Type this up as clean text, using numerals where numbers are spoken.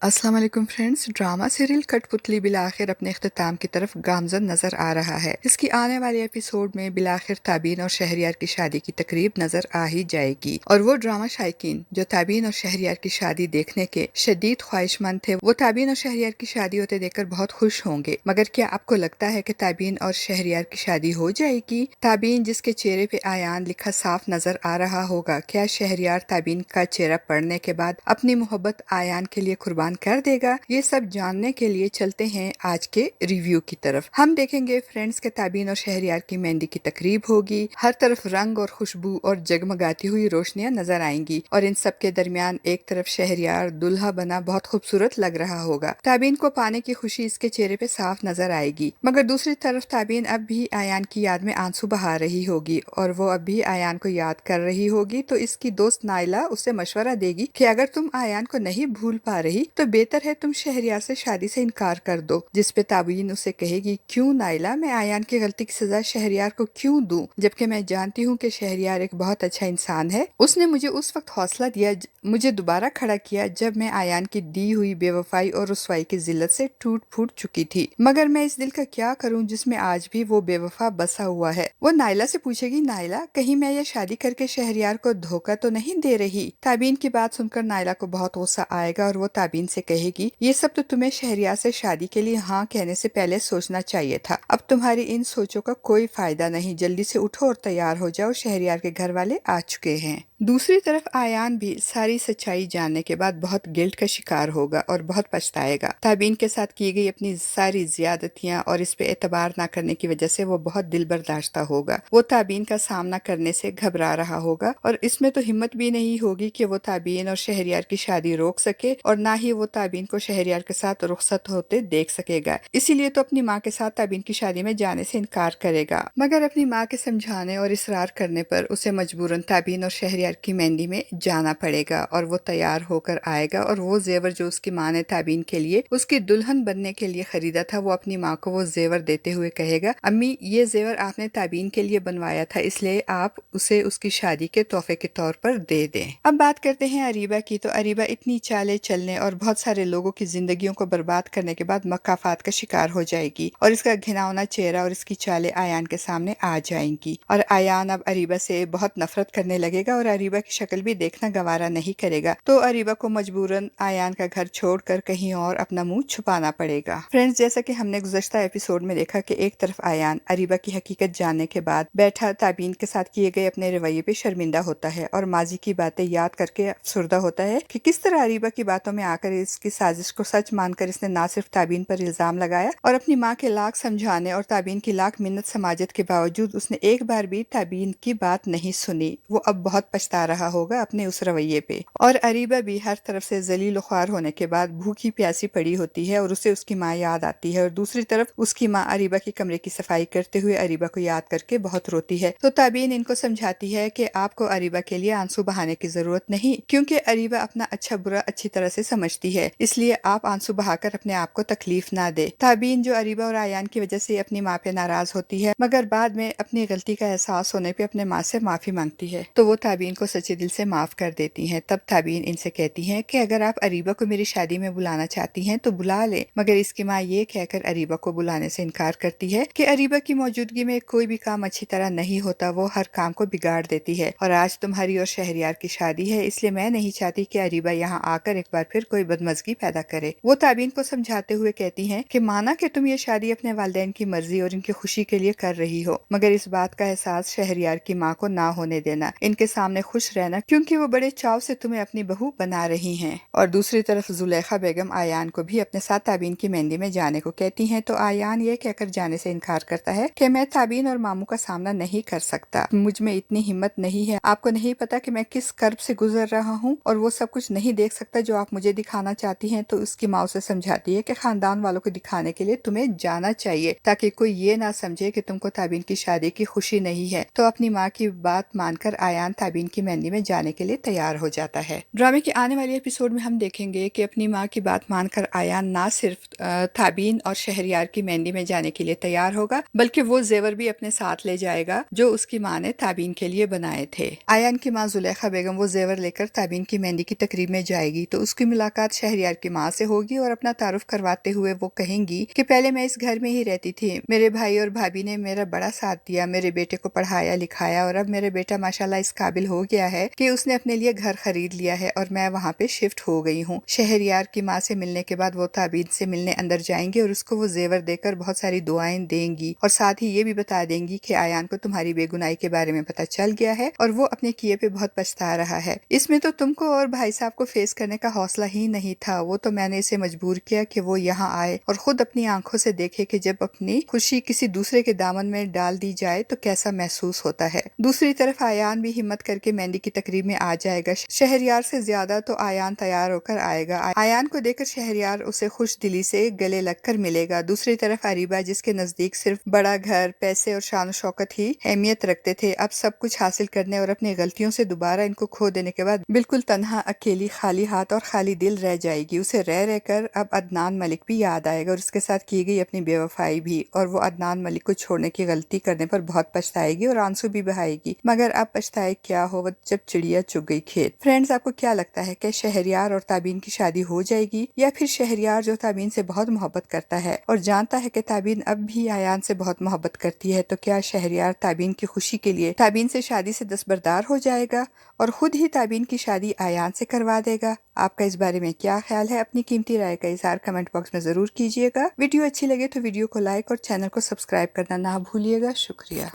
अस्सलाम वालेकुम friends. Drama serial कठपुतली बिलाखिर अपने इख्तिताम की तरफ गामजन नजर आ रहा है। इसकी आने वाले एपिसोड में बिलाखिर ताबीन और शहरियार की शादी की तकरीब नजर आ ही जाएगी और वो ड्रामा शायकीन जो ताबीन और शहरियार की शादी देखने के शदीद ख्वाहिशमंद थे वो ताबीन और शहरियार की शादी होते देखकर बहुत खुश होंगे। मगर क्या आपको लगता है कि ताबीन और शहरियार की शादी हो जाएगी? ताबीन जिसके चेहरे पे आयान लिखा साफ नजर आ रहा होगा, क्या शहरियार ताबीन का चेहरा पढ़ने के बाद अपनी मोहब्बत आयान के लिए कुर्बान कर देगा? ये सब जानने के लिए चलते हैं आज के रिव्यू की तरफ। हम देखेंगे फ्रेंड्स के ताबीन और शहरियार की मेहंदी की तकरीब होगी। हर तरफ रंग और खुशबू और जगमगाती हुई रोशनियां नजर आएंगी और इन सब के दरमियान एक तरफ शहरियार दुल्हा बना बहुत खूबसूरत लग रहा होगा। ताबीन को पाने की खुशी इसके चेहरे पे साफ नजर आएगी, मगर दूसरी तरफ ताबीन अब भी आयान की याद में आंसू बहा रही होगी और वो अब भी आयान को याद कर रही होगी। तो इसकी दोस्त नाइला उसे मशवरा देगी कि अगर तुम आयान को नहीं भूल पा रही तो बेहतर है तुम शहरियार से शादी से इनकार कर दो। जिस पे ताबीन उसे कहेगी, क्यों नाइला, मैं आयान की गलती की सजा शहरियार को क्यों दूं, जबकि मैं जानती हूँ कि शहरियार एक बहुत अच्छा इंसान है। उसने मुझे उस वक्त हौसला दिया, मुझे दोबारा खड़ा किया जब मैं आयान की दी हुई बेवफाई और रुसवाई की जिल्लत से टूट फूट चुकी थी। मगर मैं इस दिल का क्या करूँ जिसमें आज भी वो बेवफा बसा हुआ है। वो नाइला से पूछेगी, नाइला कहीं मैं ये शादी करके शहरियार को धोखा तो नहीं दे रही? ताबीन की बात सुनकर नाइला को बहुत गुस्सा आएगा और वो ताबीन से कहेगी, ये सब तो तुम्हें शहरियार से शादी के लिए हाँ कहने से पहले सोचना चाहिए था। अब तुम्हारी इन सोचों का कोई फायदा नहीं, जल्दी से उठो और तैयार हो जाओ, शहरियार के घर वाले आ चुके हैं। दूसरी तरफ आयान भी सारी सच्चाई जानने के बाद बहुत गिल्ट का शिकार होगा और बहुत पछताएगा। ताबीन के साथ की गई अपनी सारी ज्यादतियां और इस पे एतबार न करने की वजह से वो बहुत दिल बर्दाश्ता होगा। वो ताबीन का सामना करने से घबरा रहा होगा और इसमें तो हिम्मत भी नहीं होगी कि वो ताबीन और शहरियार की शादी रोक सके और ना ही वो ताबीन को शहरियार के साथ रुखसत होते देख सकेगा। इसीलिए तो अपनी माँ के साथ ताबीन की शादी में जाने से इनकार करेगा। मगर अपनी माँ के समझाने और इसरार करने पर उसे मजबूरन ताबीन और शहरियार की मेहंदी में जाना पड़ेगा और वो तैयार होकर आएगा और वो जेवर जो उसकी माँ ने ताबीन के लिए उसकी दुल्हन बनने के लिए खरीदा था, वो अपनी माँ को वो जेवर देते हुए कहेगा, अम्मी ये जेवर आपने ताबीन के लिए बनवाया था, इसलिए आप उसे उसकी शादी के तोहफे के तौर पर दे दें। अब बात करते हैं अरीबा की। तो अरीबा इतनी चाले चलने और बहुत सारे लोगों की जिंदगियों को बर्बाद करने के बाद मकाफात का शिकार हो जाएगी और इसका घिनौना चेहरा और इसकी चाले आयान के सामने आ जाएंगी और आयान अब अरीबा से बहुत नफरत करने लगेगा और अरीबा की शक्ल भी देखना गवारा नहीं करेगा। तो अरीबा को मजबूरन आयान का घर छोड़कर कहीं और अपना मुंह छुपाना पड़ेगा। फ्रेंड्स, जैसा कि हमने गुज़श्ता एपिसोड में देखा कि एक तरफ आयान अरीबा की हकीकत जानने के बाद बैठा ताबीन के साथ किए गए अपने रवैये पे शर्मिंदा होता है और माजी की बातें याद करके अफसुर्दा होता है कि किस तरह अरीबा की बातों में आकर इसकी साजिश को सच मानकर इसने ना सिर्फ ताबीन पर इल्जाम लगाया और अपनी माँ के लाख समझाने और ताबीन की लाख मिन्नत समाजत के बावजूद उसने एक बार भी ताबीन की बात नहीं सुनी। वो अब बहुत पछता रहा होगा अपने उस रवैये पे। और अरीबा भी हर तरफ से जलील ख्वार होने के बाद भूखी प्यासी पड़ी होती है और उसे उसकी माँ याद आती है और दूसरी तरफ उसकी माँ अरीबा के कमरे की सफाई करते हुए अरीबा को याद करके बहुत रोती है। तो ताबीन इनको समझाती है कि आपको अरीबा के लिए आंसू बहाने की जरूरत नहीं, क्योंकि अरीबा अपना अच्छा बुरा अच्छी तरह से समझती है, इसलिए आप आंसू बहाकर अपने आप को तकलीफ ना दे। ताबीन जो अरीबा और आयान की वजह से अपनी माँ पे नाराज होती है, मगर बाद में अपनी गलती का एहसास होने पे अपने माँ से माफी मांगती है, तो वो ताबीन को सच्चे दिल से माफ कर देती हैं। तब ताबीन इनसे कहती हैं कि अगर आप अरीबा को मेरी शादी में बुलाना चाहती हैं तो बुला ले। मगर इसकी माँ ये कहकर अरीबा को बुलाने से इनकार करती है कि अरीबा की मौजूदगी में कोई भी काम अच्छी तरह नहीं होता, वो हर काम को बिगाड़ देती है और आज तुम्हारी और शहरियार की शादी है, इसलिए मैं नहीं चाहती कि अरीबा यहाँ आकर एक बार फिर कोई बदमजगी पैदा करे। वो ताबीन को समझाते हुए कहती हैं कि माना कि तुम ये शादी अपने वालिदैन की मर्जी और इनकी खुशी के लिए कर रही हो, मगर इस बात का एहसास शहरियार की माँ को ना होने देना, इनके सामने खुश रहना, क्योंकि वो बड़े चाव से तुम्हें अपनी बहू बना रही हैं। और दूसरी तरफ जुलेखा बेगम आयान को भी अपने साथ ताबीन की मेहंदी में जाने को कहती हैं। तो आयान ये कहकर जाने से इनकार करता है कि मैं ताबीन और मामू का सामना नहीं कर सकता, मुझ में इतनी हिम्मत नहीं है, आपको नहीं पता कि मैं किस कर्ब से गुजर रहा हूँ और वो सब कुछ नहीं देख सकता जो आप मुझे दिखाना चाहती हैं। तो उसकी माँ उसे समझाती है कि खानदान वालों को दिखाने के लिए तुम्हें जाना चाहिए ताकि कोई ये ना समझे कि तुमको ताबीन की शादी की खुशी नहीं है। तो अपनी माँ की बात मानकर आयान ताबीन की मेहंदी में जाने के लिए तैयार हो जाता है। ड्रामे के आने वाले एपिसोड में हम देखेंगे कि अपनी माँ की बात मानकर आयान ना सिर्फ ताबीन और शहरयार की मेहंदी में जाने के लिए तैयार होगा, बल्कि वो जेवर भी अपने साथ ले जाएगा जो उसकी माँ ने ताबीन के लिए बनाए थे। आयान की माँ जुलेखा बेगम वो जेवर लेकर ताबीन की मेहंदी की तकरीब में जाएगी तो उसकी मुलाकात शहरयार की माँ से होगी और अपना तारुफ करवाते हुए वो कहेंगी कि पहले मैं इस घर में ही रहती थी, मेरे भाई और भाभी ने मेरा बड़ा साथ दिया, मेरे बेटे को पढ़ाया लिखाया और अब मेरे बेटा माशाल्लाह इस काबिल हो गया है कि उसने अपने लिए घर खरीद लिया है और मैं वहाँ पे शिफ्ट हो गई हूँ। शहरयार की माँ से मिलने के बाद वो ताबीन से मिलने अंदर जाएंगे और उसको वो जेवर देकर बहुत सारी दुआएं देंगी और साथ ही ये भी बता देंगी कि आयान को तुम्हारी बेगुनाही के बारे में पता चल गया है और वो अपने किए पे बहुत पछता रहा है। इसमें तो तुमको और भाई साहब को फेस करने का हौसला ही नहीं था, वो तो मैंने इसे मजबूर किया कि वो यहाँ आए और खुद अपनी आंखों से देखे कि जब अपनी खुशी किसी दूसरे के दामन में डाल दी जाए तो कैसा महसूस होता है। दूसरी तरफ आयान भी हिम्मत करके मेहंदी की तकरीब में आ जाएगा। शहरयार से ज्यादा तो आयान तैयार होकर आएगा। आयान को देखकर शहरयार उसे खुश दिली से गले लगकर मिलेगा। दूसरी तरफ अरीबा, जिसके नजदीक सिर्फ बड़ा घर, पैसे और शान शौकत ही अहमियत रखते थे, अब सब कुछ हासिल करने और अपनी गलतियों से दोबारा इनको खो देने के बाद बिल्कुल तन्हा, अकेली, खाली हाथ और खाली दिल रह जाएगी। उसे रह रहकर अब अदनान मलिक भी याद आएगा और उसके साथ की गई अपनी बेवफाई भी, और वो अदनान मलिक को छोड़ने की गलती करने पर बहुत पछताएगी और आंसू भी बहाएगी। मगर अब पछताए क्या हो जब चिड़िया चुग गई खेत। फ्रेंड्स, आपको क्या लगता है कि शहरयार और ताबीन की शादी हो जाएगी, या फिर शहरयार जो ताबीन से बहुत मोहब्बत करता है और जानता है कि ताबीन अब भी आयान से बहुत मोहब्बत करती है, तो क्या शहरयार ताबीन की खुशी के लिए ताबीन से शादी से दस्तबरदार हो जाएगा और खुद ही ताबीन की शादी आयान से करवा देगा? आपका इस बारे में क्या ख्याल है? अपनी कीमती राय का इजहार कमेंट बॉक्स में जरूर कीजिएगा। वीडियो अच्छी लगे तो वीडियो को लाइक और चैनल को सब्सक्राइब करना ना भूलिएगा। शुक्रिया।